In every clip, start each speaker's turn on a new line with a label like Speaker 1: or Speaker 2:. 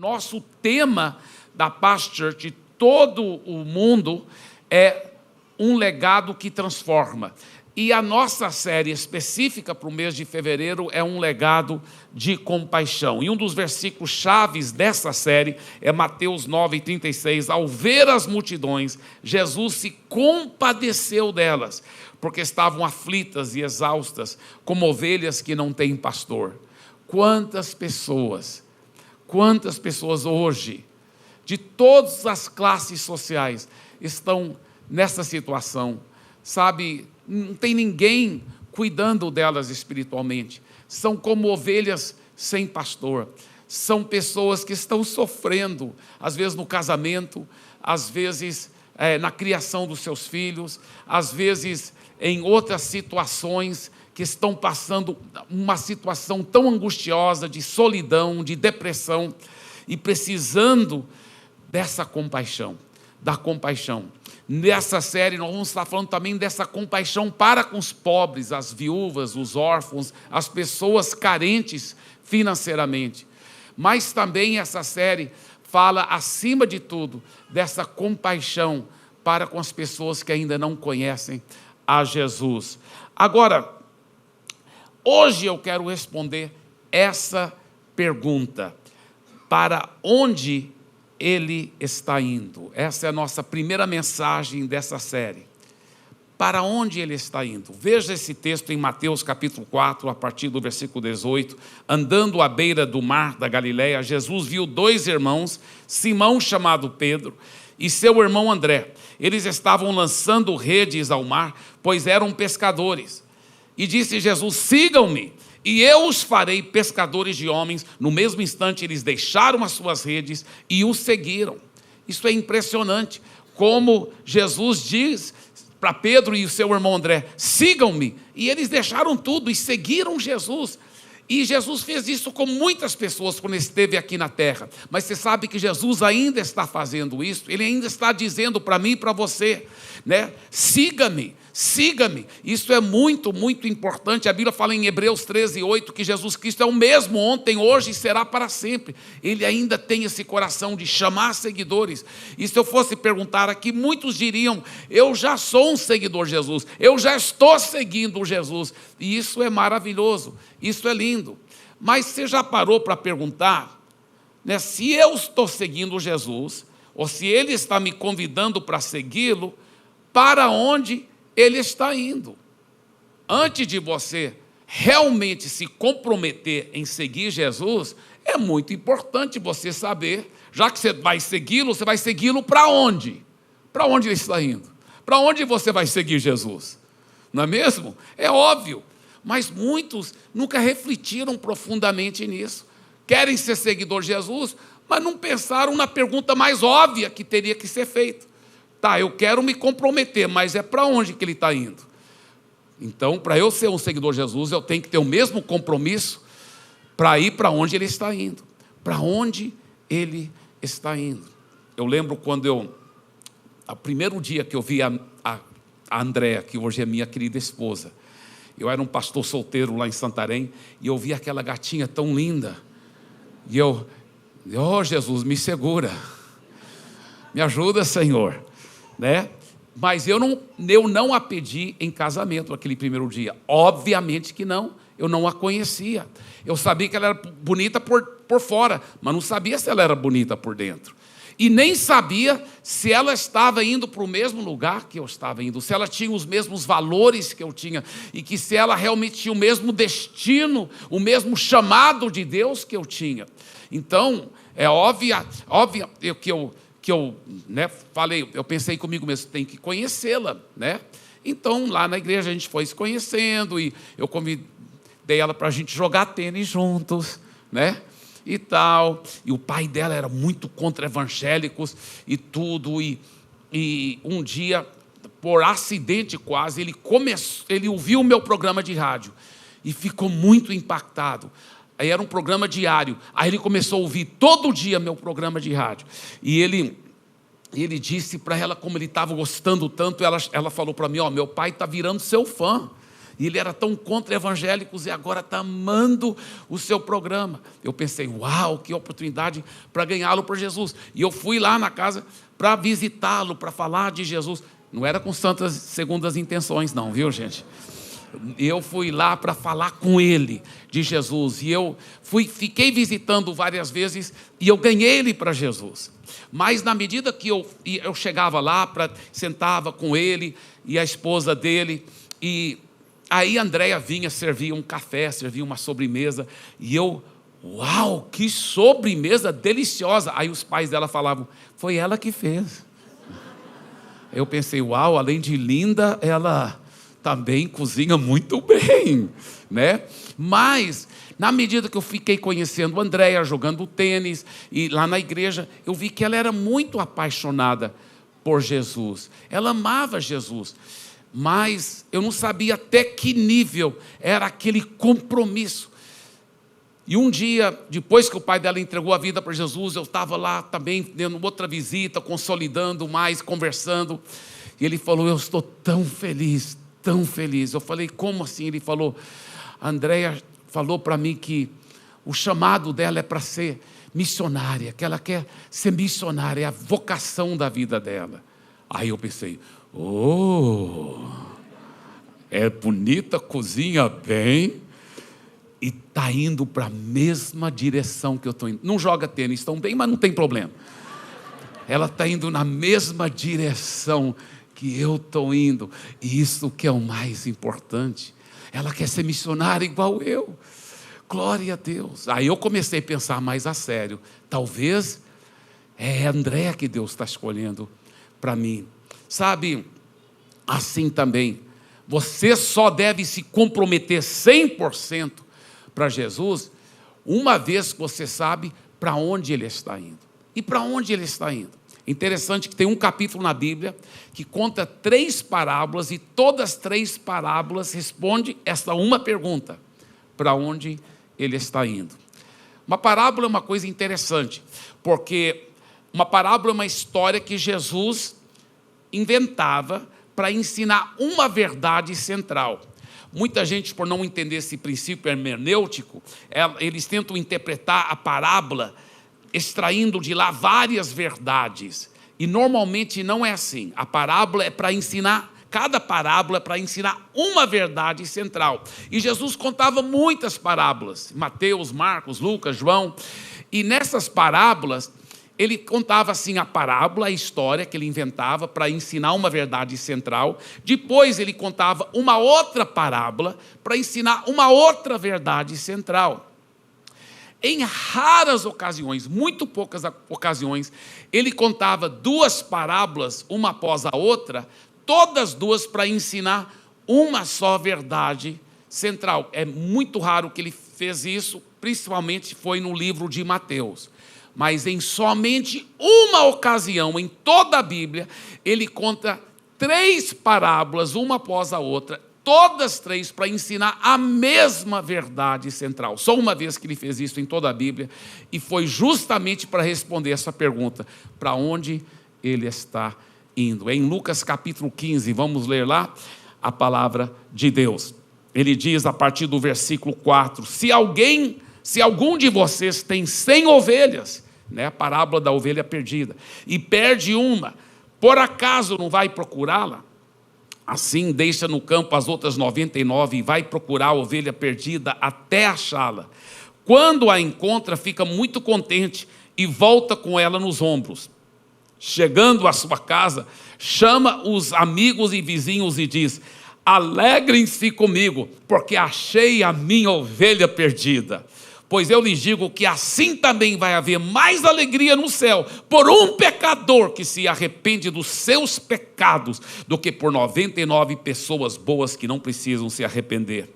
Speaker 1: nosso tema da Past Church, todo o mundo, é um legado que transforma. E a nossa série específica para o mês de fevereiro é um legado de compaixão. E um dos versículos chaves dessa série é Mateus 9:36. Ao ver as multidões, Jesus se compadeceu delas, porque estavam aflitas e exaustas, como ovelhas que não têm pastor. Quantas pessoas hoje, de todas as classes sociais, estão nessa situação, sabe? Não tem ninguém cuidando delas espiritualmente. São como ovelhas sem pastor. São pessoas que estão sofrendo, às vezes no casamento, às vezes na criação dos seus filhos, às vezes em outras situações que estão passando uma situação tão angustiosa de solidão, de depressão, e precisando dessa compaixão, da compaixão. Nessa série nós vamos estar falando também dessa compaixão para com os pobres, as viúvas, os órfãos, as pessoas carentes financeiramente. Mas também essa série fala, acima de tudo, dessa compaixão para com as pessoas que ainda não conhecem a Jesus. Agora, hoje eu quero responder essa pergunta: para onde Ele está indo? Essa é a nossa primeira mensagem dessa série. Para onde Ele está indo? Veja esse texto em Mateus capítulo 4, a partir do versículo 18. Andando à beira do mar da Galileia, Jesus viu dois irmãos, Simão, chamado Pedro, e seu irmão André. Eles estavam lançando redes ao mar, pois eram pescadores. E disse Jesus: sigam-me, e eu os farei pescadores de homens. No mesmo instante eles deixaram as suas redes e o seguiram. Isso é impressionante, como Jesus diz para Pedro e o seu irmão André: sigam-me, e eles deixaram tudo e seguiram Jesus. E Jesus fez isso com muitas pessoas quando esteve aqui na terra. Mas você sabe que Jesus ainda está fazendo isso. Ele ainda está dizendo para mim e para você, né? Siga-me, siga-me. Isso é muito, muito importante. A Bíblia fala em Hebreus 13:8 que Jesus Cristo é o mesmo ontem, hoje e será para sempre. Ele ainda tem esse coração de chamar seguidores. E se eu fosse perguntar aqui, muitos diriam: eu já sou um seguidor de Jesus, eu já estou seguindo Jesus. E isso é maravilhoso, isso é lindo. Mas você já parou para perguntar, né, se eu estou seguindo Jesus, ou se Ele está me convidando para segui-lo, para onde Ele está indo? Antes de você realmente se comprometer em seguir Jesus, é muito importante você saber, já que você vai segui-lo para onde? Para onde Ele está indo? Para onde você vai seguir Jesus? Não é mesmo? É óbvio, mas muitos nunca refletiram profundamente nisso. Querem ser seguidor de Jesus, mas não pensaram na pergunta mais óbvia que teria que ser feita. Tá, eu quero me comprometer, mas é para onde que Ele está indo? Então, para eu ser um seguidor de Jesus, eu tenho que ter o mesmo compromisso para ir para onde Ele está indo. Para onde Ele está indo. Eu lembro quando o primeiro dia que eu vi a Andréa, que hoje é minha querida esposa, eu era um pastor solteiro lá em Santarém, e eu vi aquela gatinha tão linda, e eu, oh Jesus, me segura, me ajuda, Senhor, né? Mas eu não a pedi em casamento naquele primeiro dia, obviamente que não, eu não a conhecia. Eu sabia que ela era bonita por fora, mas não sabia se ela era bonita por dentro. E nem sabia se ela estava indo para o mesmo lugar que eu estava indo, se ela tinha os mesmos valores que eu tinha, e que se ela realmente tinha o mesmo destino, o mesmo chamado de Deus que eu tinha. Então, é óbvio que eu falei, eu pensei comigo mesmo, tem que conhecê-la, né? Então, lá na igreja a gente foi se conhecendo, e eu convidei ela para a gente jogar tênis juntos, né? E tal, e o pai dela era muito contra evangélicos e tudo, e um dia, por acidente quase, ele ouviu o meu programa de rádio, e ficou muito impactado. Aí era um programa diário, aí ele começou a ouvir todo dia meu programa de rádio, e ele disse para ela como ele estava gostando tanto. Ela falou para mim: meu pai está virando seu fã. E ele era tão contra evangélicos e agora está amando o seu programa. Eu pensei, uau, que oportunidade para ganhá-lo por Jesus. E eu fui lá na casa para visitá-lo, para falar de Jesus. Não era com santas segundas intenções não, viu, gente? Eu fui lá para falar com ele de Jesus. E eu fiquei visitando várias vezes e eu ganhei ele para Jesus. Mas na medida que eu chegava lá, sentava com ele e a esposa dele, e aí a Andréia vinha, servia um café, servia uma sobremesa, e eu, uau, que sobremesa deliciosa. Aí os pais dela falavam, foi ela que fez. Eu pensei, uau, além de linda, ela também cozinha muito bem, né? Mas, na medida que eu fiquei conhecendo a Andréia, jogando tênis, e lá na igreja, eu vi que ela era muito apaixonada por Jesus. Ela amava Jesus, mas eu não sabia até que nível era aquele compromisso. E um dia, depois que o pai dela entregou a vida para Jesus, eu estava lá também, dando outra visita, consolidando mais, conversando, e ele falou, eu estou tão feliz, tão feliz. Eu falei, como assim? Ele falou, a Andréia falou para mim que o chamado dela é para ser missionária, que ela quer ser missionária, é a vocação da vida dela. Aí eu pensei, é bonita, cozinha bem, e está indo para a mesma direção que eu estou indo. Não joga tênis tão bem, mas não tem problema. Ela está indo na mesma direção que eu estou indo, e isso que é o mais importante. Ela quer ser missionária igual eu. Glória a Deus. Aí eu comecei a pensar mais a sério. Talvez é a Andréia que Deus está escolhendo para mim. Sabe, assim também, você só deve se comprometer 100% para Jesus, uma vez que você sabe para onde Ele está indo. E para onde Ele está indo? Interessante que tem um capítulo na Bíblia que conta 3 parábolas e todas as 3 parábolas respondem essa uma pergunta: para onde ele está indo? Uma parábola é uma coisa interessante, porque uma parábola é uma história que Jesus inventava para ensinar uma verdade central. Muita gente, por não entender esse princípio hermenêutico, eles tentam interpretar a parábola extraindo de lá várias verdades. E normalmente não é assim. A parábola é para ensinar, cada parábola é para ensinar uma verdade central. E Jesus contava muitas parábolas, Mateus, Marcos, Lucas, João. E nessas parábolas, ele contava assim a parábola, a história que ele inventava para ensinar uma verdade central. Depois ele contava uma outra parábola para ensinar uma outra verdade central. Em raras ocasiões, muito poucas ocasiões, ele contava 2 parábolas, uma após a outra, todas 2 para ensinar uma só verdade central. É muito raro que ele fez isso, principalmente foi no livro de Mateus. Mas em somente uma ocasião, em toda a Bíblia, ele conta 3 parábolas, uma após a outra, todas 3 para ensinar a mesma verdade central. Só uma vez que ele fez isso em toda a Bíblia, e foi justamente para responder essa pergunta: para onde ele está indo? Em Lucas capítulo 15, vamos ler lá a palavra de Deus. Ele diz a partir do versículo 4, se algum de vocês tem 100 ovelhas, né, a parábola da ovelha perdida, e perde uma, por acaso não vai procurá-la? Assim deixa no campo as outras 99 e vai procurar a ovelha perdida até achá-la. Quando a encontra, fica muito contente e volta com ela nos ombros. Chegando à sua casa, chama os amigos e vizinhos e diz: alegrem-se comigo, porque achei a minha ovelha perdida. Pois eu lhes digo que assim também vai haver mais alegria no céu por um pecador que se arrepende dos seus pecados do que por 99 pessoas boas que não precisam se arrepender.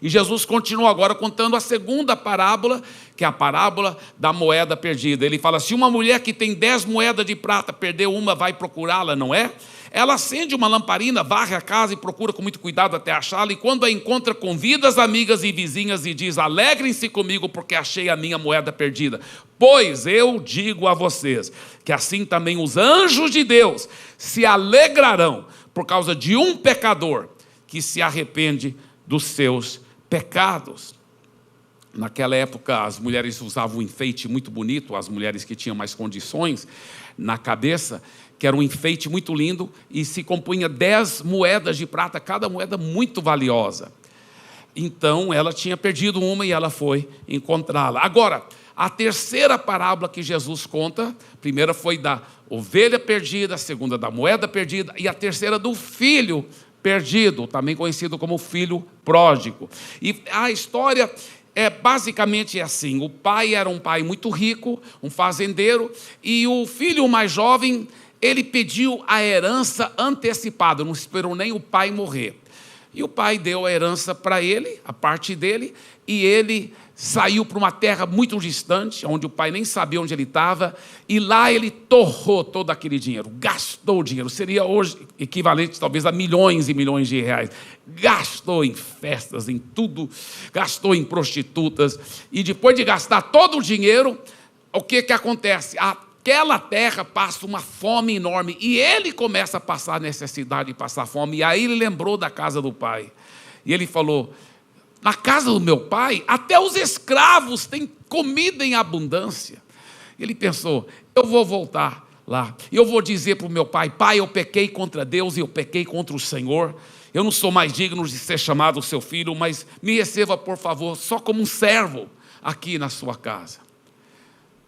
Speaker 1: E Jesus continua agora contando a segunda parábola, que é a parábola da moeda perdida. Ele fala: se uma mulher que tem 10 moedas de prata perdeu uma, vai procurá-la, não é? Ela acende uma lamparina, varre a casa e procura com muito cuidado até achá-la, e quando a encontra, convida as amigas e vizinhas e diz: alegrem-se comigo, porque achei a minha moeda perdida. Pois eu digo a vocês, que assim também os anjos de Deus se alegrarão por causa de um pecador que se arrepende dos seus pecados. Naquela época, as mulheres usavam um enfeite muito bonito, as mulheres que tinham mais condições na cabeça, que era um enfeite muito lindo, e se compunha 10 moedas de prata, cada moeda muito valiosa. Então, ela tinha perdido uma e ela foi encontrá-la. Agora, a terceira parábola que Jesus conta, a primeira foi da ovelha perdida, a segunda da moeda perdida, e a terceira do filho perdido, também conhecido como filho pródigo. E a história basicamente assim: o pai era um pai muito rico, um fazendeiro, e o filho mais jovem, ele pediu a herança antecipada, não esperou nem o pai morrer. E o pai deu a herança para ele, a parte dele, e ele saiu para uma terra muito distante, onde o pai nem sabia onde ele estava, e lá ele torrou todo aquele dinheiro, gastou o dinheiro, seria hoje equivalente talvez a milhões e milhões de reais. Gastou em festas, em tudo, gastou em prostitutas, e depois de gastar todo o dinheiro, o que acontece? Aquela terra passa uma fome enorme, e ele começa a passar necessidade e passar fome, e aí ele lembrou da casa do pai, e ele falou: na casa do meu pai, até os escravos têm comida em abundância. Ele pensou: eu vou voltar lá, e eu vou dizer para o meu pai: pai, eu pequei contra Deus e eu pequei contra o Senhor, eu não sou mais digno de ser chamado seu filho, mas me receba, por favor, só como um servo aqui na sua casa.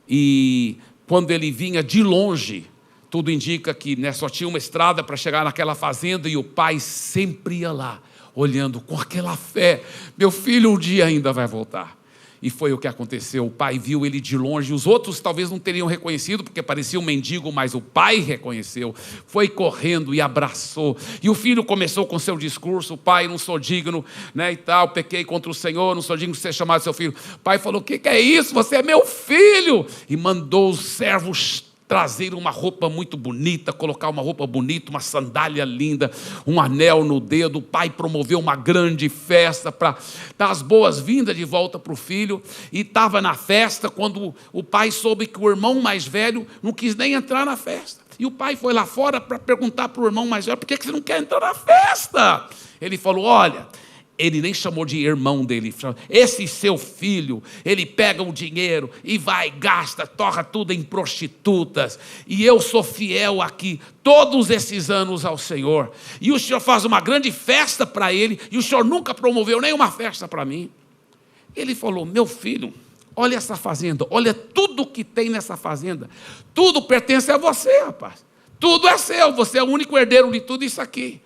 Speaker 1: E quando ele vinha de longe, tudo indica que só tinha uma estrada para chegar naquela fazenda, e o pai sempre ia lá, olhando com aquela fé: meu filho um dia ainda vai voltar. E foi o que aconteceu. O pai viu ele de longe, os outros talvez não teriam reconhecido, porque parecia um mendigo, mas o pai reconheceu, foi correndo e abraçou. E o filho começou com seu discurso: pai, não sou digno, e tal, pequei contra o Senhor, não sou digno de ser chamado seu filho. O pai falou: o que é isso? Você é meu filho. E mandou os servos trazer uma roupa muito bonita, colocar uma roupa bonita, uma sandália linda, um anel no dedo. O pai promoveu uma grande festa para dar as boas-vindas de volta para o filho, e estava na festa quando o pai soube que o irmão mais velho não quis nem entrar na festa. E o pai foi lá fora para perguntar para o irmão mais velho: por que você não quer entrar na festa? Ele falou: olha, ele nem chamou de irmão dele, esse seu filho, ele pega o dinheiro e vai, gasta, torra tudo em prostitutas, e eu sou fiel aqui todos esses anos ao Senhor, e o Senhor faz uma grande festa para ele, e o Senhor nunca promoveu nenhuma festa para mim. Ele falou: meu filho, olha essa fazenda, olha tudo que tem nessa fazenda, tudo pertence a você, rapaz, tudo é seu, você é o único herdeiro de tudo isso aqui.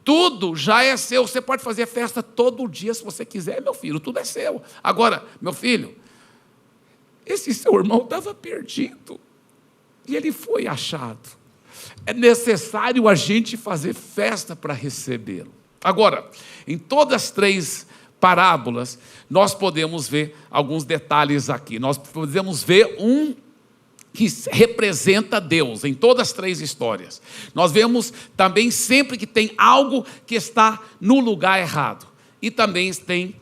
Speaker 1: Tudo já é seu, você pode fazer festa todo dia se você quiser, meu filho, tudo é seu. Agora, meu filho, esse seu irmão estava perdido, e ele foi achado. É necessário a gente fazer festa para recebê-lo. Agora, em todas as 3 parábolas, nós podemos ver alguns detalhes aqui. Nós podemos ver um que representa Deus, em todas as 3 histórias. Nós vemos também sempre que tem algo que está no lugar errado, e também tem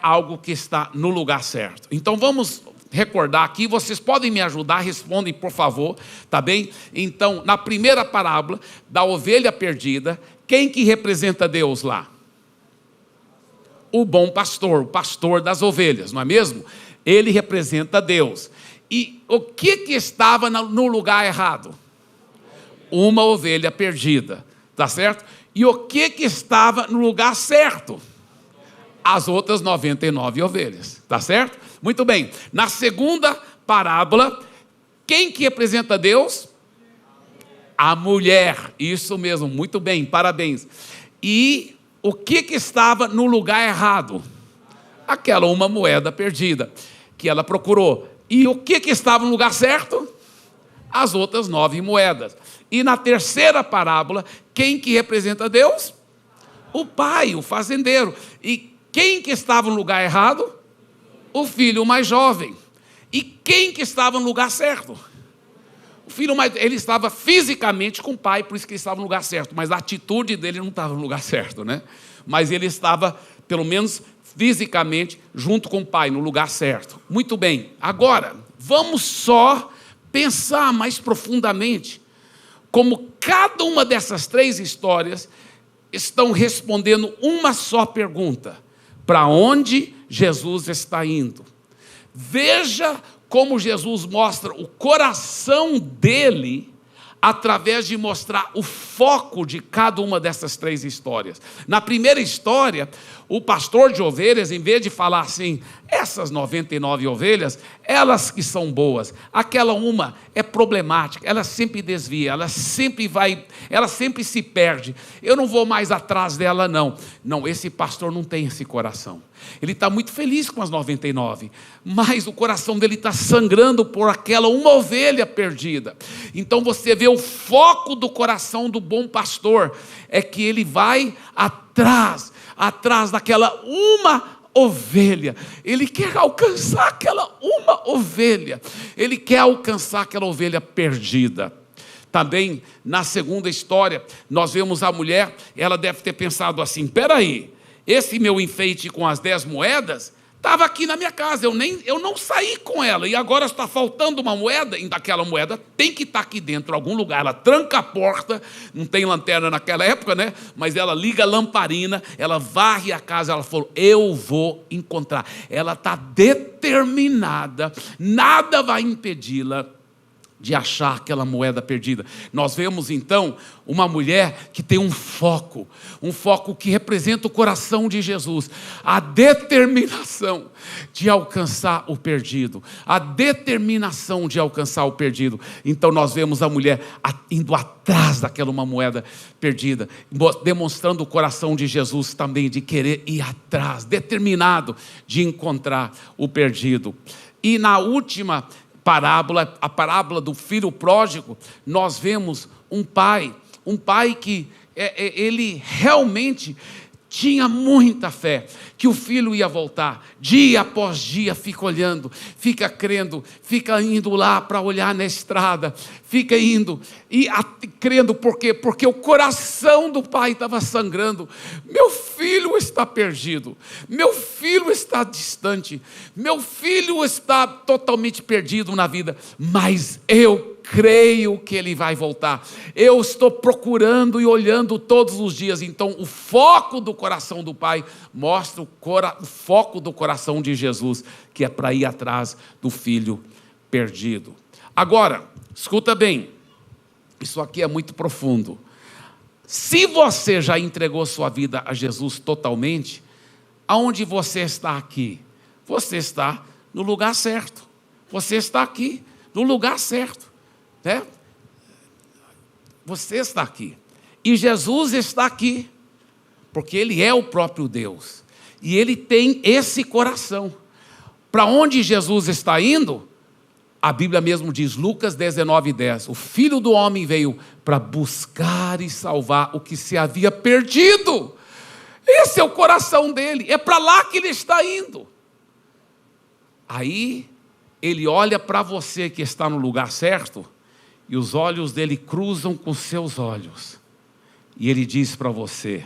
Speaker 1: algo que está no lugar certo. Então vamos recordar aqui, vocês podem me ajudar, respondem por favor, tá bem? Então, na primeira parábola da ovelha perdida, quem que representa Deus lá? O bom pastor, o pastor das ovelhas, não é mesmo? Ele representa Deus. E o que estava no lugar errado? Uma ovelha perdida, tá certo? E o que estava no lugar certo? As outras 99 ovelhas, tá certo? Muito bem. Na segunda parábola, quem que representa Deus? A mulher. Isso mesmo, muito bem, parabéns. E o que estava no lugar errado? Aquela uma moeda perdida que ela procurou. E o que estava no lugar certo? As outras 9 moedas. E na terceira parábola, quem que representa Deus? O pai, o fazendeiro. E quem que estava no lugar errado? O filho mais jovem. E quem que estava no lugar certo? O filho mais... Ele estava fisicamente com o pai, por isso que ele estava no lugar certo. Mas a atitude dele não estava no lugar certo, né? Mas ele estava, pelo menos fisicamente, junto com o pai, no lugar certo. Muito bem. Agora, vamos só pensar mais profundamente como cada uma dessas 3 histórias estão respondendo uma só pergunta: para onde Jesus está indo? Veja como Jesus mostra o coração dele através de mostrar o foco de cada uma dessas 3 histórias. Na primeira história, o pastor de ovelhas, em vez de falar assim, essas 99 ovelhas, elas que são boas, aquela uma é problemática, ela sempre desvia, ela sempre se perde, eu não vou mais atrás dela não. Não, esse pastor não tem esse coração. Ele está muito feliz com as 99, mas o coração dele está sangrando por aquela uma ovelha perdida. Então você vê o foco do coração do bom pastor, é que ele vai atrás daquela uma ovelha. Ele quer alcançar aquela uma ovelha, ele quer alcançar aquela ovelha perdida. Também na segunda história, nós vemos a mulher, ela deve ter pensado assim: peraí, esse meu enfeite com as 10 moedas estava aqui na minha casa, eu não saí com ela, e agora está faltando uma moeda, e daquela moeda tem que estar aqui dentro, em algum lugar. Ela tranca a porta, não tem lanterna naquela época, né? Mas ela liga a lamparina, ela varre a casa, ela falou: eu vou encontrar. Ela está determinada, nada vai impedi-la de achar aquela moeda perdida. Nós vemos então uma mulher que tem um foco que representa o coração de Jesus, a determinação de alcançar o perdido, Então nós vemos a mulher indo atrás daquela uma moeda perdida, demonstrando o coração de Jesus também, de querer ir atrás, determinado de encontrar o perdido. E na última parábola, a parábola do filho pródigo, nós vemos um pai que ele realmente tinha muita fé, que o filho ia voltar, dia após dia, fica olhando, fica crendo, fica indo lá para olhar na estrada, fica indo, e crendo, por quê? Porque o coração do pai estava sangrando. Meu filho está perdido, meu filho está distante, meu filho está totalmente perdido na vida, mas eu creio que ele vai voltar, eu estou procurando e olhando todos os dias. Então o foco do coração do pai mostra o foco do coração de Jesus, que é para ir atrás do filho perdido. Agora, escuta bem, isso aqui é muito profundo. Se você já entregou sua vida a Jesus totalmente, aonde você está aqui? Você está no lugar certo, você está aqui no lugar certo. Você está aqui, e Jesus está aqui, porque Ele é o próprio Deus, e Ele tem esse coração. Para onde Jesus está indo? A Bíblia mesmo diz, Lucas 19:10, o Filho do Homem veio para buscar e salvar o que se havia perdido. Esse é o coração dele, é para lá que ele está indo. Aí, ele olha para você que está no lugar certo, e os olhos dele cruzam com seus olhos, e ele diz para você: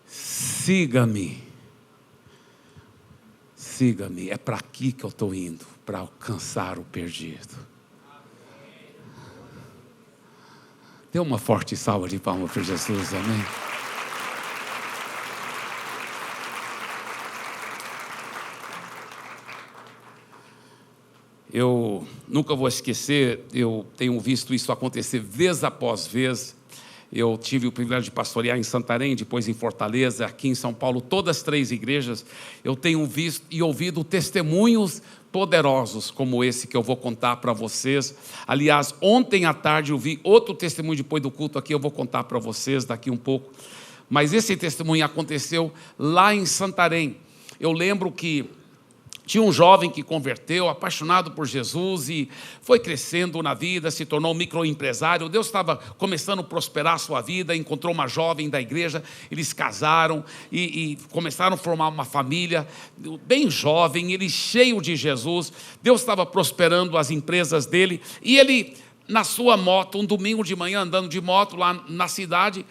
Speaker 1: siga-me, é para aqui que eu estou indo, para alcançar o perdido. Dê uma forte salva de palmas para Jesus, amém? Eu nunca vou esquecer, eu tenho visto isso acontecer vez após vez. Eu tive o privilégio de pastorear em Santarém, depois em Fortaleza, aqui em São Paulo, todas as 3 igrejas. Eu tenho visto e ouvido testemunhos poderosos como esse que eu vou contar para vocês. Aliás, ontem à tarde eu vi outro testemunho depois do culto aqui, eu vou contar para vocês daqui um pouco. Mas esse testemunho aconteceu lá em Santarém. Eu lembro que tinha um jovem que converteu, apaixonado por Jesus, e foi crescendo na vida, se tornou um microempresário. Deus estava começando a prosperar a sua vida, encontrou uma jovem da igreja, eles casaram e começaram a formar uma família, bem jovem, ele cheio de Jesus. Deus estava prosperando as empresas dele, e ele, na sua moto, um domingo de manhã, andando de moto lá na cidade,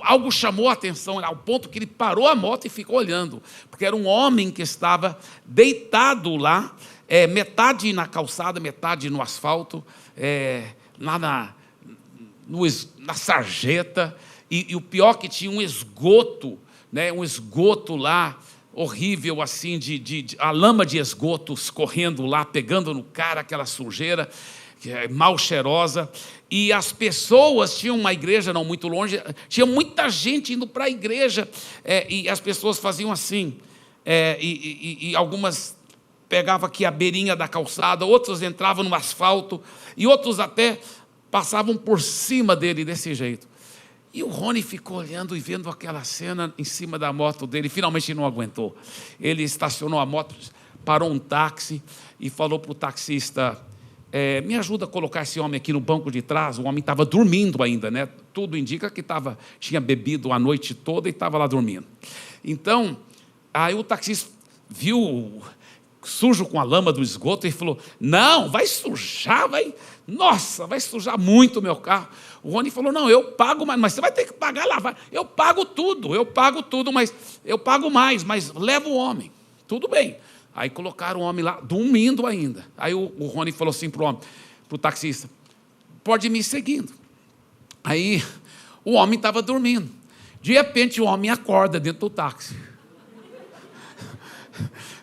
Speaker 1: algo chamou a atenção, ao ponto que ele parou a moto e ficou olhando, porque era um homem que estava deitado lá, metade na calçada, metade no asfalto, lá na sarjeta, E o pior que tinha um esgoto, né, um esgoto lá, horrível assim, a lama de esgoto escorrendo lá, pegando no cara, aquela sujeira, que é mal cheirosa. E as pessoas, tinham uma igreja não muito longe, tinha muita gente indo para a igreja, e as pessoas faziam assim, e algumas pegavam aqui a beirinha da calçada, outros entravam no asfalto, e outros até passavam por cima dele desse jeito. E o Rony ficou olhando e vendo aquela cena em cima da moto dele, finalmente não aguentou. Ele estacionou a moto, parou um táxi e falou para o taxista: me ajuda a colocar esse homem aqui no banco de trás. O homem estava dormindo ainda, né? Tudo indica que tinha bebido a noite toda e estava lá dormindo. Então, aí o taxista viu sujo com a lama do esgoto e falou: não, vai sujar, vai sujar muito o meu carro. O Rony falou: não, eu pago mais, mas você vai ter que pagar lá. Eu pago tudo, mas eu pago mais, mas leva o homem. Tudo bem. Aí colocaram o homem lá, dormindo ainda. Aí o Rony falou assim para o taxista: pode ir me seguindo. Aí o homem estava dormindo. De repente o homem acorda dentro do táxi.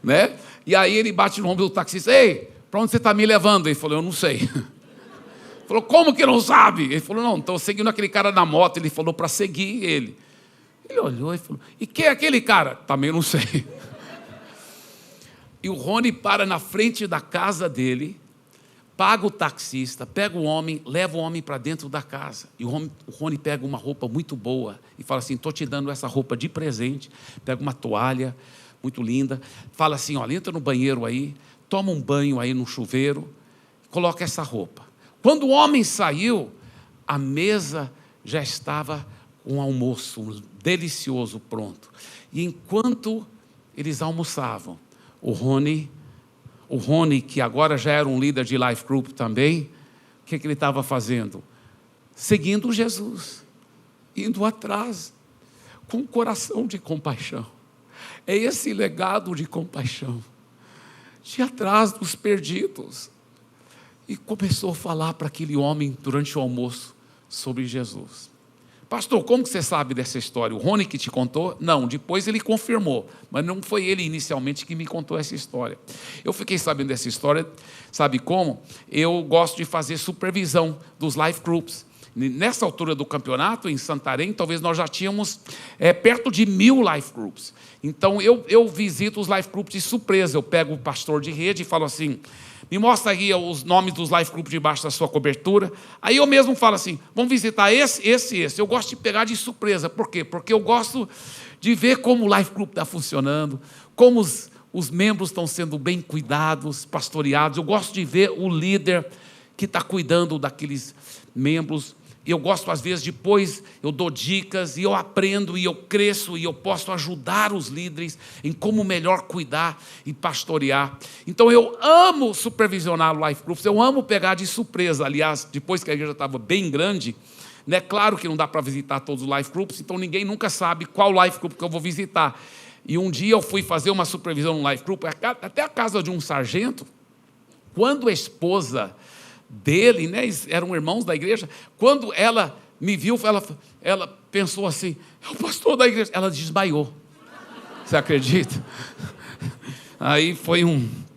Speaker 1: Né? E aí ele bate no ombro do taxista: ei, para onde você está me levando? Ele falou: eu não sei. Ele falou: como que não sabe? Ele falou: não, estou seguindo aquele cara na moto. Ele falou para seguir ele. Ele olhou e falou: e quem é aquele cara? Também não sei. E o Rony para na frente da casa dele, paga o taxista, pega o homem, leva o homem para dentro da casa. E o Rony pega uma roupa muito boa e fala assim: estou te dando essa roupa de presente. Pega uma toalha muito linda, fala assim: olha, entra no banheiro aí, toma um banho aí no chuveiro, coloca essa roupa. Quando o homem saiu, a mesa já estava com um almoço delicioso pronto. E enquanto eles almoçavam, o Rony, que agora já era um líder de life group também, o que ele estava fazendo? Seguindo Jesus, indo atrás, com um coração de compaixão. É esse legado de compaixão, de ir atrás dos perdidos. E começou a falar para aquele homem durante o almoço sobre Jesus. Pastor, como que você sabe dessa história? O Rony que te contou? Não, depois ele confirmou, mas não foi ele inicialmente que me contou essa história. Eu fiquei sabendo dessa história, sabe como? Eu gosto de fazer supervisão dos life groups. Nessa altura do campeonato, em Santarém, talvez nós já tínhamos perto de 1000 life groups. Então eu visito os life groups de surpresa. Eu pego o pastor de rede e falo assim: me mostra aí os nomes dos life groups debaixo da sua cobertura. Aí eu mesmo falo assim: vamos visitar esse. Eu gosto de pegar de surpresa. Por quê? Porque eu gosto de ver como o life group está funcionando, como os membros estão sendo bem cuidados, pastoreados. Eu gosto de ver o líder que está cuidando daqueles membros. Eu gosto, às vezes, depois eu dou dicas e eu aprendo e eu cresço e eu posso ajudar os líderes em como melhor cuidar e pastorear. Então eu amo supervisionar life groups, eu amo pegar de surpresa. Aliás, depois que a igreja estava bem grande, né, claro que não dá para visitar todos os life groups, então ninguém nunca sabe qual life group que eu vou visitar. E um dia eu fui fazer uma supervisão no life group, até a casa de um sargento. Quando a esposa dele, né, eram irmãos da igreja, quando ela me viu, ela pensou assim: é o pastor da igreja. Ela desmaiou. Você acredita? Aí foi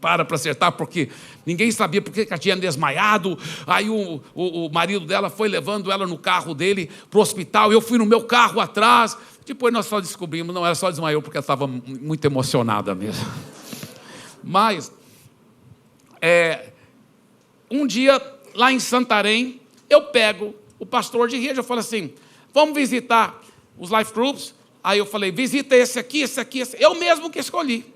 Speaker 1: para acertar, porque ninguém sabia por que ela tinha desmaiado. Aí o marido dela foi levando ela no carro dele para o hospital, eu fui no meu carro atrás. Depois nós só descobrimos: não, ela só desmaiou porque ela estava muito emocionada mesmo. Mas um dia, lá em Santarém, eu pego o pastor de rede, eu falo assim: vamos visitar os life groups. Aí eu falei: visita esse aqui, esse. Eu mesmo que escolhi.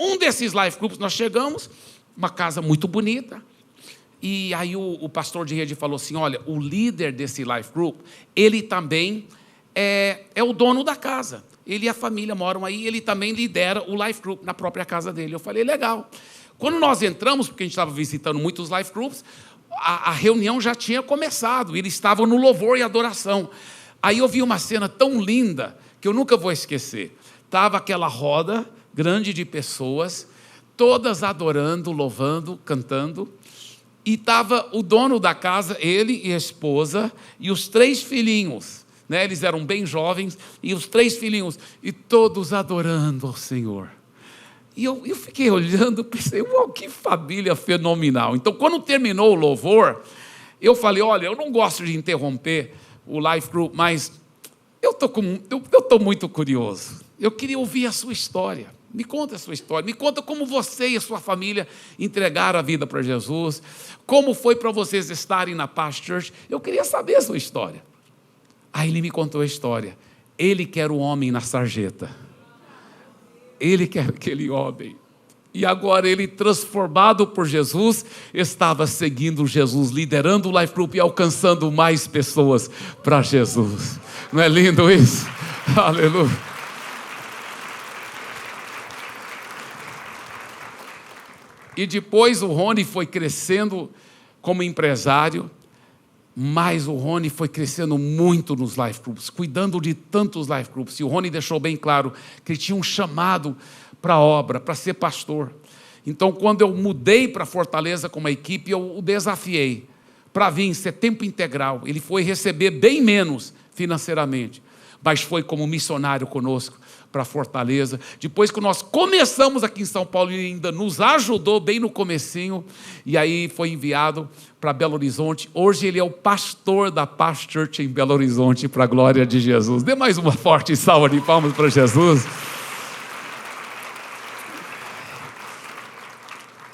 Speaker 1: Um desses life groups, nós chegamos, uma casa muito bonita, e aí o pastor de rede falou assim: olha, o líder desse life group, ele também é o dono da casa. Ele e a família moram aí, ele também lidera o life group na própria casa dele. Eu falei: legal. Quando nós entramos, porque a gente estava visitando muitos life groups, a reunião já tinha começado, eles estavam no louvor e adoração. Aí eu vi uma cena tão linda, que eu nunca vou esquecer. Estava aquela roda grande de pessoas, todas adorando, louvando, cantando, e estava o dono da casa, ele e a esposa, e os 3 filhinhos, né? Eles eram bem jovens, e os 3 filhinhos, e todos adorando ao Senhor. E eu fiquei olhando, pensei, uau, que família fenomenal. Então, quando terminou o louvor, eu falei, olha, eu não gosto de interromper o Life Group, mas eu estou muito curioso. Eu queria ouvir a sua história. Me conta a sua história. Me conta como você e a sua família entregaram a vida para Jesus. Como foi para vocês estarem na Paz Church. Eu queria saber a sua história. Aí ele me contou a história. Ele que era o homem na sarjeta. Ele que era aquele homem. E agora ele, transformado por Jesus, estava seguindo Jesus, liderando o Life Group e alcançando mais pessoas para Jesus. Não é lindo isso? Aleluia. E depois o Rony foi crescendo como empresário, mas o Rony foi crescendo muito nos Life Groups, cuidando de tantos Life Groups. E o Rony deixou bem claro que ele tinha um chamado para a obra, para ser pastor. Então, quando eu mudei para Fortaleza com uma equipe, eu o desafiei para vir ser tempo integral. Ele foi receber bem menos financeiramente, mas foi como missionário conosco para Fortaleza. Depois que nós começamos aqui em São Paulo, ele ainda nos ajudou bem no comecinho, e aí foi enviado para Belo Horizonte. Hoje ele é o pastor da Paz Church em Belo Horizonte, para a glória de Jesus. Dê mais uma forte salva de palmas para Jesus.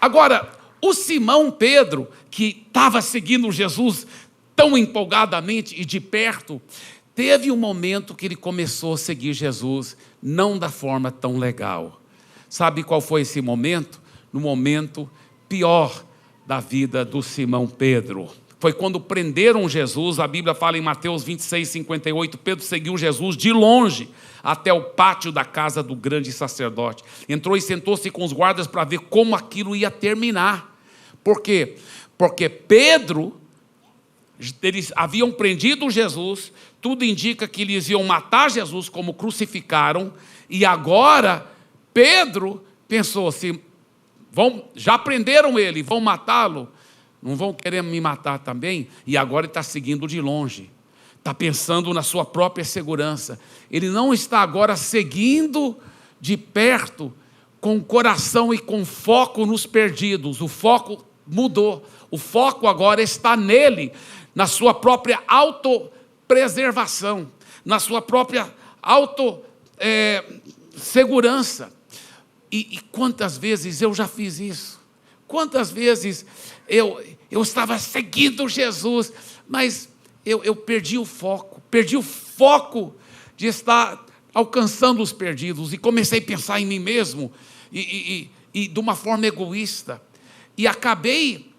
Speaker 1: Agora, o Simão Pedro, que estava seguindo Jesus tão empolgadamente e de perto, teve um momento que ele começou a seguir Jesus, não da forma tão legal. Sabe qual foi esse momento? No momento pior da vida do Simão Pedro. Foi quando prenderam Jesus. A Bíblia fala em Mateus 26, 58, Pedro seguiu Jesus de longe até o pátio da casa do grande sacerdote. Entrou e sentou-se com os guardas para ver como aquilo ia terminar. Por quê? Porque Pedro, eles haviam prendido Jesus, tudo indica que eles iam matar Jesus como crucificaram, e agora Pedro pensou assim, já prenderam ele, vão matá-lo, não vão querer me matar também? E agora ele está seguindo de longe, está pensando na sua própria segurança. Ele não está agora seguindo de perto, com coração e com foco nos perdidos. O foco mudou, o foco agora está nele, na sua própria autopreservação, na sua própria autossegurança. E quantas vezes eu já fiz isso? Quantas vezes eu estava seguindo Jesus, mas eu perdi o foco de estar alcançando os perdidos, e comecei a pensar em mim mesmo, e de uma forma egoísta, e acabei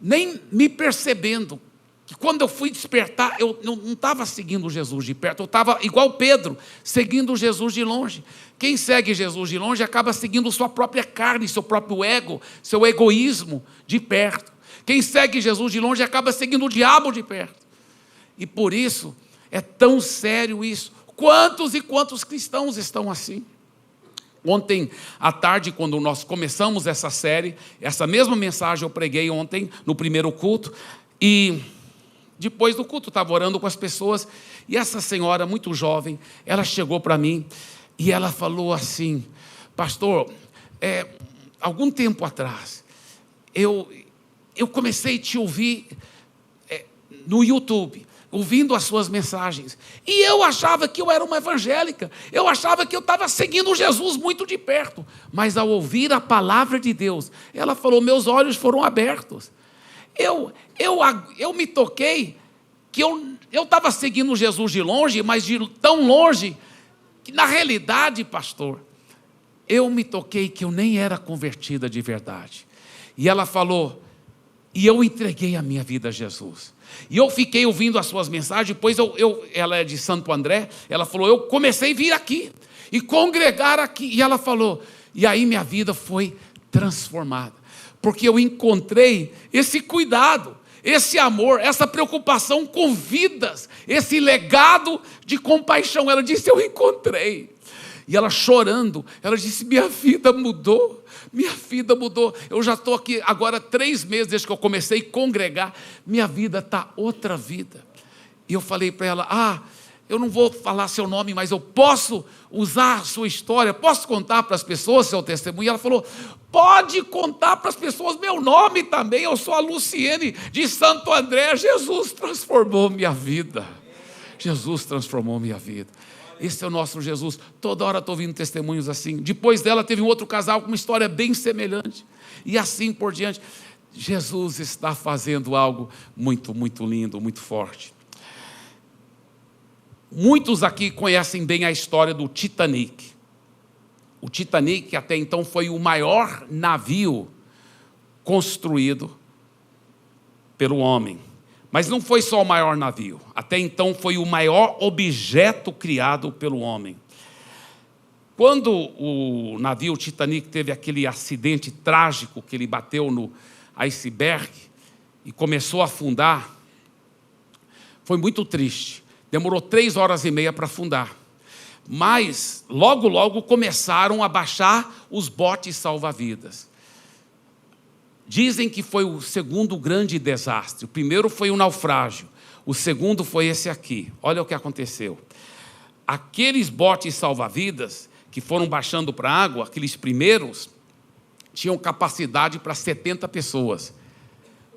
Speaker 1: nem me percebendo, que quando eu fui despertar, eu não estava seguindo Jesus de perto, eu estava igual Pedro, seguindo Jesus de longe. Quem segue Jesus de longe acaba seguindo sua própria carne, seu próprio ego, seu egoísmo de perto. Quem segue Jesus de longe acaba seguindo o diabo de perto. E por isso, é tão sério isso. Quantos e quantos cristãos estão assim? Ontem à tarde, quando nós começamos essa série, essa mesma mensagem eu preguei ontem, no primeiro culto, e depois do culto, eu estava orando com as pessoas, e essa senhora muito jovem, ela chegou para mim, e ela falou assim, pastor, algum tempo atrás, eu comecei a te ouvir no YouTube, ouvindo as suas mensagens, e eu achava que eu era uma evangélica, eu achava que eu estava seguindo Jesus muito de perto, mas ao ouvir a palavra de Deus, ela falou, meus olhos foram abertos. Eu me toquei que eu estava seguindo Jesus de longe, mas de tão longe, que na realidade, pastor, eu me toquei que eu nem era convertida de verdade. E ela falou, e eu entreguei a minha vida a Jesus. E eu fiquei ouvindo as suas mensagens, depois ela é de Santo André, ela falou, eu comecei a vir aqui, e congregar aqui, e ela falou, e aí minha vida foi transformada, porque eu encontrei esse cuidado, esse amor, essa preocupação com vidas, esse legado de compaixão. Ela disse, eu encontrei. E ela chorando, ela disse, minha vida mudou, eu já estou aqui agora 3 meses desde que eu comecei a congregar, minha vida está outra vida. E eu falei para ela, eu não vou falar seu nome, mas eu posso usar a sua história, posso contar para as pessoas seu testemunho? E ela falou, pode contar para as pessoas meu nome também, eu sou a Luciene de Santo André, Jesus transformou minha vida. Jesus transformou minha vida. Esse é o nosso Jesus. Toda hora estou ouvindo testemunhos assim. Depois dela teve um outro casal com uma história bem semelhante. E assim por diante. Jesus está fazendo algo muito, muito lindo, muito forte. Muitos aqui conhecem bem a história do Titanic. O Titanic até então foi o maior navio construído pelo homem. Mas não foi só o maior navio. Até então foi o maior objeto criado pelo homem. Quando o navio Titanic teve aquele acidente trágico que ele bateu no iceberg e começou a afundar, foi muito triste. Demorou 3 horas e meia para afundar. Mas logo, logo começaram a baixar os botes salva-vidas. Dizem que foi o segundo grande desastre. O primeiro foi o naufrágio. O segundo foi esse aqui. Olha o que aconteceu. Aqueles botes salva-vidas que foram baixando para a água, aqueles primeiros, tinham capacidade para 70 pessoas.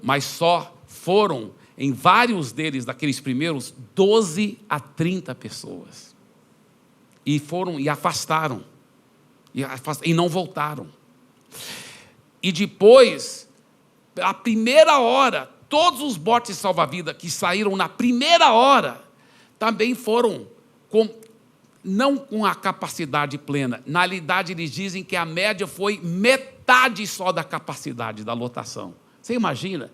Speaker 1: Mas só foram, em vários deles, daqueles primeiros, 12 a 30 pessoas. E foram e afastaram. E não voltaram. E depois, a primeira hora, todos os botes salva-vidas que saíram na primeira hora, também foram não com a capacidade plena. Na realidade, eles dizem que a média foi metade só da capacidade da lotação. Você imagina?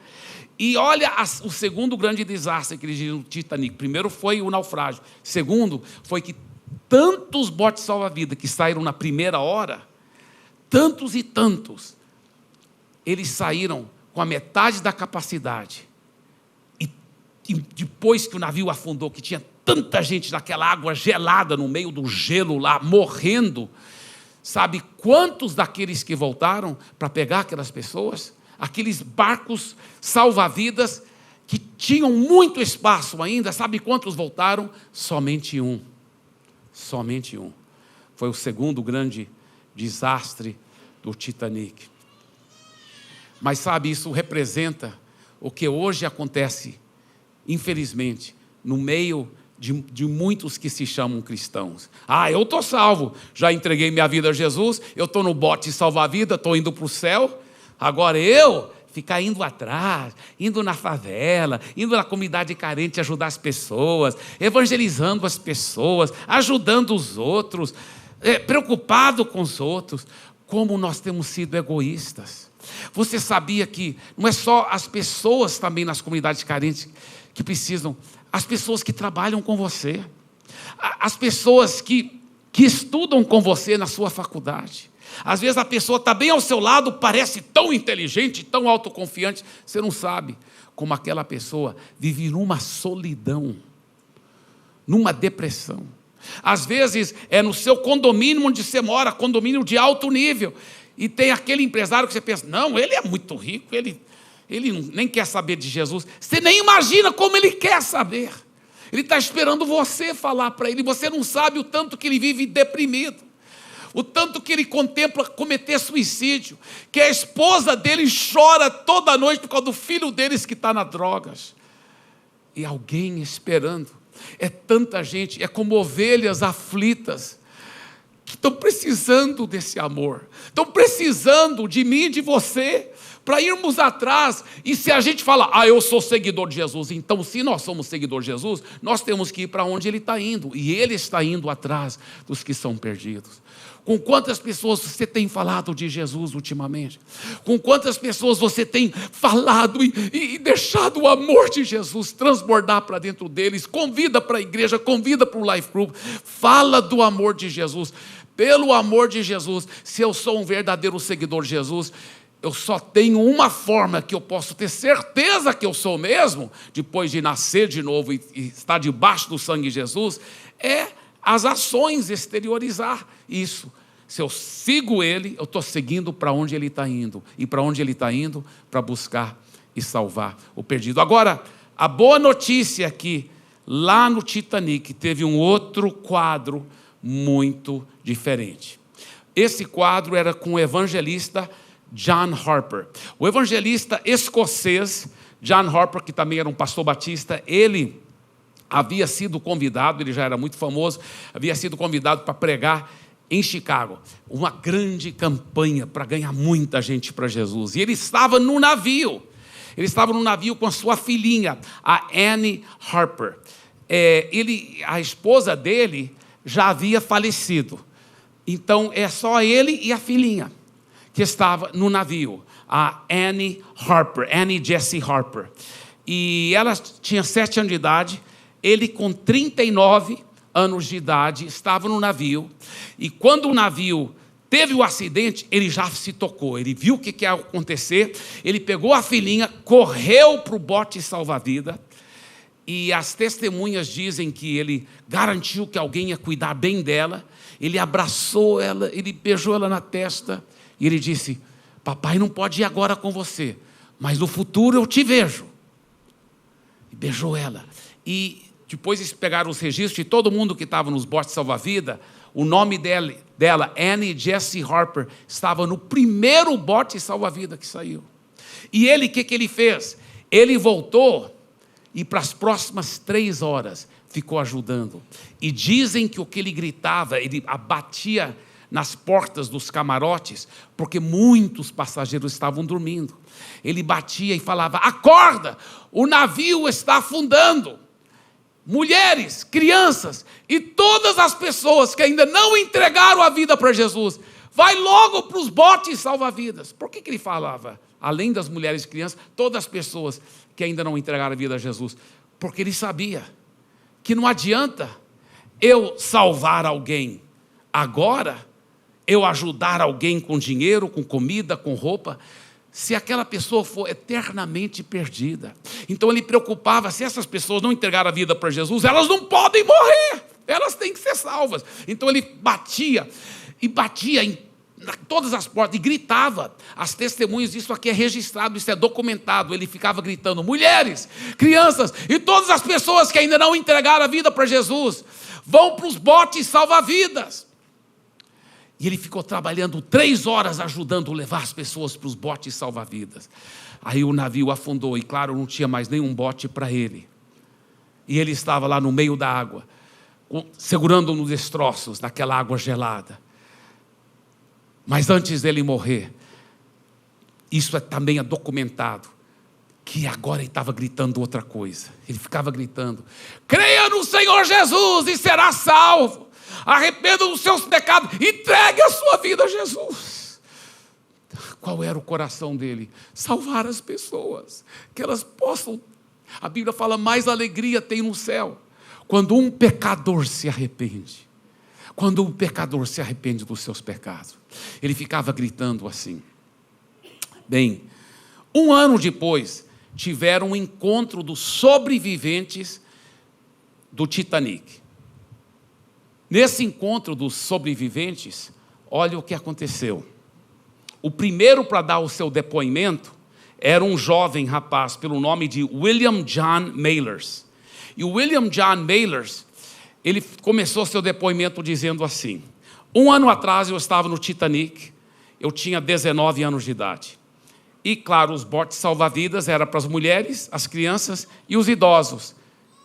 Speaker 1: E olha o segundo grande desastre que eles dizem no Titanic. Primeiro foi o naufrágio. Segundo, foi que tantos botes salva-vidas que saíram na primeira hora, tantos e tantos, eles saíram com a metade da capacidade. E depois que o navio afundou, que tinha tanta gente naquela água gelada, no meio do gelo lá, morrendo, sabe quantos daqueles que voltaram para pegar aquelas pessoas? Aqueles barcos salva-vidas que tinham muito espaço ainda, sabe quantos voltaram? Somente um. Somente um. Foi o segundo grande desastre do Titanic. Mas sabe, isso representa o que hoje acontece, infelizmente, no meio de muitos que se chamam cristãos. Eu estou salvo, já entreguei minha vida a Jesus, eu estou no bote salva-vida, estou indo para o céu, agora eu ficar indo atrás, indo na favela, indo na comunidade carente ajudar as pessoas, evangelizando as pessoas, ajudando os outros, preocupado com os outros. Como nós temos sido egoístas. Você sabia que não é só as pessoas também nas comunidades carentes que precisam, as pessoas que trabalham com você, as pessoas que estudam com você na sua faculdade. Às vezes a pessoa está bem ao seu lado, parece tão inteligente, tão autoconfiante, você não sabe como aquela pessoa vive numa solidão, numa depressão. Às vezes é no seu condomínio onde você mora, condomínio de alto nível, e tem aquele empresário que você pensa, não, ele é muito rico, ele nem quer saber de Jesus. Você nem imagina como ele quer saber. Ele está esperando você falar para ele, você não sabe o tanto que ele vive deprimido, o tanto que ele contempla cometer suicídio, que a esposa dele chora toda noite por causa do filho deles que está nas drogas. E alguém esperando. É tanta gente, é como ovelhas aflitas, que estão precisando desse amor, estão precisando de mim e de você, para irmos atrás. E se a gente fala, eu sou seguidor de Jesus, então se nós somos seguidores de Jesus, nós temos que ir para onde Ele está indo, e Ele está indo atrás dos que são perdidos. Com quantas pessoas você tem falado de Jesus ultimamente? Com quantas pessoas você tem falado e deixado o amor de Jesus transbordar para dentro deles? Convida para a igreja, convida para o Life Group, fala do amor de Jesus. Pelo amor de Jesus, se eu sou um verdadeiro seguidor de Jesus, eu só tenho uma forma que eu posso ter certeza que eu sou mesmo, depois de nascer de novo e estar debaixo do sangue de Jesus, é as ações exteriorizar isso. Se eu sigo Ele, eu estou seguindo para onde Ele está indo. E para onde Ele está indo? Para buscar e salvar o perdido. Agora, a boa notícia é que lá no Titanic teve um outro quadro muito diferente. Esse quadro era com o evangelista John Harper. O evangelista escocês John Harper, que também era um pastor batista, ele havia sido convidado, ele já era muito famoso, havia sido convidado para pregar em Chicago, uma grande campanha para ganhar muita gente para Jesus. E ele estava no navio. Ele estava no navio com a sua filhinha, a Annie Harper. A esposa dele já havia falecido. Então, é só ele e a filhinha que estava no navio, a Annie Harper, Annie Jessie Harper. E ela tinha 7 anos de idade, ele com 39 anos de idade, estava no navio. E quando o navio teve o acidente, ele já se tocou, ele viu o que ia acontecer, ele pegou a filhinha, correu para o bote salva-vida, e as testemunhas dizem que ele garantiu que alguém ia cuidar bem dela, ele abraçou ela, ele beijou ela na testa, e ele disse: papai não pode ir agora com você, mas no futuro eu te vejo. E beijou ela. E depois eles pegaram os registros de todo mundo que estava nos botes salva-vida. O nome dela, Annie Jessie Harper, estava no primeiro bote salva-vida que saiu. E ele, o que ele fez? Ele voltou e para as próximas 3 horas ficou ajudando. E dizem que o que ele gritava, ele abatia nas portas dos camarotes, porque muitos passageiros estavam dormindo. Ele batia e falava: acorda, o navio está afundando. Mulheres, crianças e todas as pessoas que ainda não entregaram a vida para Jesus, vai logo para os botes salva-vidas. Por que ele falava? Além das mulheres e crianças, todas as pessoas que ainda não entregaram a vida a Jesus. Porque ele sabia que não adianta eu salvar alguém agora, eu ajudar alguém com dinheiro, com comida, com roupa, se aquela pessoa for eternamente perdida. Então ele preocupava: se essas pessoas não entregaram a vida para Jesus, elas não podem morrer, elas têm que ser salvas. Então ele batia em todas as portas e gritava. As testemunhas, isso aqui é registrado, isso é documentado. Ele ficava gritando: mulheres, crianças e todas as pessoas que ainda não entregaram a vida para Jesus, vão para os botes salva-vidas. E ele ficou trabalhando 3 horas ajudando a levar as pessoas para os botes salva-vidas. Aí o navio afundou e, claro, não tinha mais nenhum bote para ele. E ele estava lá no meio da água, segurando nos destroços daquela água gelada. Mas antes dele morrer, isso também é documentado, que agora ele estava gritando outra coisa. Ele ficava gritando: creia no Senhor Jesus e será salvo. Arrependa dos seus pecados, entregue a sua vida a Jesus. Qual era o coração dele? Salvar as pessoas, que elas possam. A Bíblia fala: mais alegria tem no céu quando um pecador se arrepende. Quando um pecador se arrepende dos seus pecados. Ele ficava gritando assim. Bem, 1 ano depois, tiveram um encontro dos sobreviventes do Titanic. Nesse encontro dos sobreviventes, olha o que aconteceu. O primeiro para dar o seu depoimento era um jovem rapaz pelo nome de William John Maylers. E o William John Maylers, ele começou seu depoimento dizendo assim: 1 ano atrás eu estava no Titanic, eu tinha 19 anos de idade. E claro, os botes salva-vidas eram para as mulheres, as crianças e os idosos.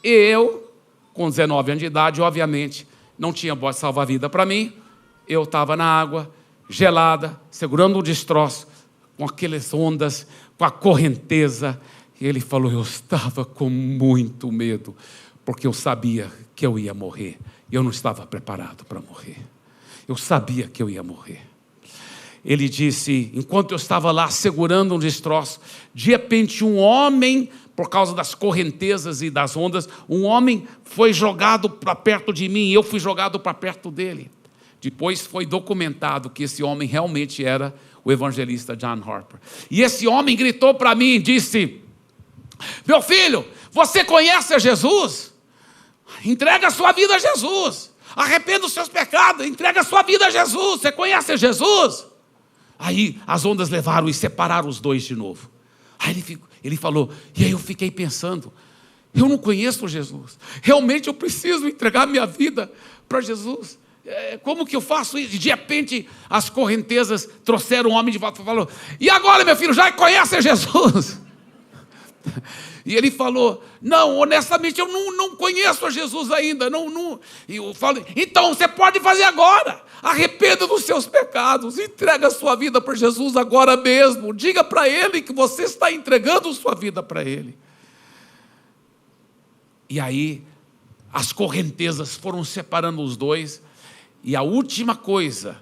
Speaker 1: E eu, com 19 anos de idade, obviamente, não tinha bote salva-vida para mim. Eu estava na água, gelada, segurando um destroço, com aquelas ondas, com a correnteza. E ele falou: eu estava com muito medo, porque eu sabia que eu ia morrer. E eu não estava preparado para morrer. Eu sabia que eu ia morrer. Ele disse: enquanto eu estava lá segurando um destroço, de repente um homem, por causa das correntezas e das ondas, um homem foi jogado para perto de mim, e eu fui jogado para perto dele. Depois foi documentado que esse homem realmente era o evangelista John Harper. E esse homem gritou para mim e disse: meu filho, você conhece a Jesus? Entrega a sua vida a Jesus. Arrependa dos seus pecados, entrega a sua vida a Jesus. Você conhece a Jesus? Aí as ondas levaram e separaram os dois de novo. Aí ele falou, e aí eu fiquei pensando: Eu não conheço Jesus. Realmente eu preciso entregar minha vida para Jesus. Como que eu faço isso? De repente, as correntezas trouxeram o homem de volta e falou: e agora, meu filho, já conhece Jesus? E ele falou: não, honestamente, eu não conheço a Jesus ainda. E eu falo: então, você pode fazer agora. Arrependa dos seus pecados. Entrega a sua vida para Jesus agora mesmo. Diga para Ele que você está entregando sua vida para Ele. E aí, as correntezas foram separando os dois. E a última coisa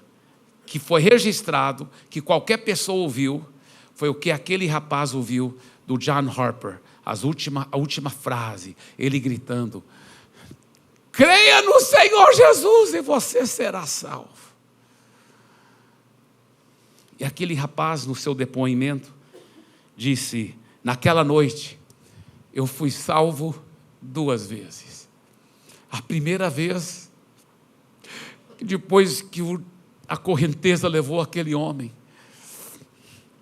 Speaker 1: que foi registrado, que qualquer pessoa ouviu, foi o que aquele rapaz ouviu do John Harper. A última frase, ele gritando: creia no Senhor Jesus e você será salvo. E aquele rapaz, no seu depoimento, disse: naquela noite, eu fui salvo 2 vezes. A primeira vez, depois que a correnteza levou aquele homem,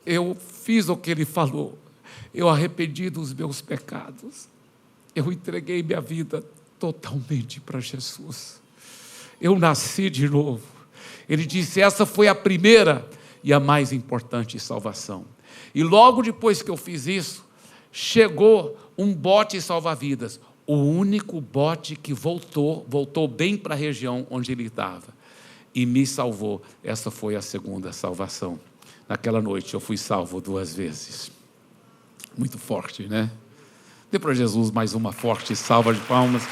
Speaker 1: eu fiz o que ele falou. Eu arrependi dos meus pecados. Eu entreguei minha vida totalmente para Jesus. Eu nasci de novo. Ele disse: essa foi a primeira e a mais importante salvação. E logo depois que eu fiz isso, chegou um bote salva-vidas. O único bote que voltou bem para a região onde ele estava. E me salvou. Essa foi a segunda salvação. Naquela noite eu fui salvo 2 vezes. Muito forte, né? Dê para Jesus mais uma forte salva de palmas.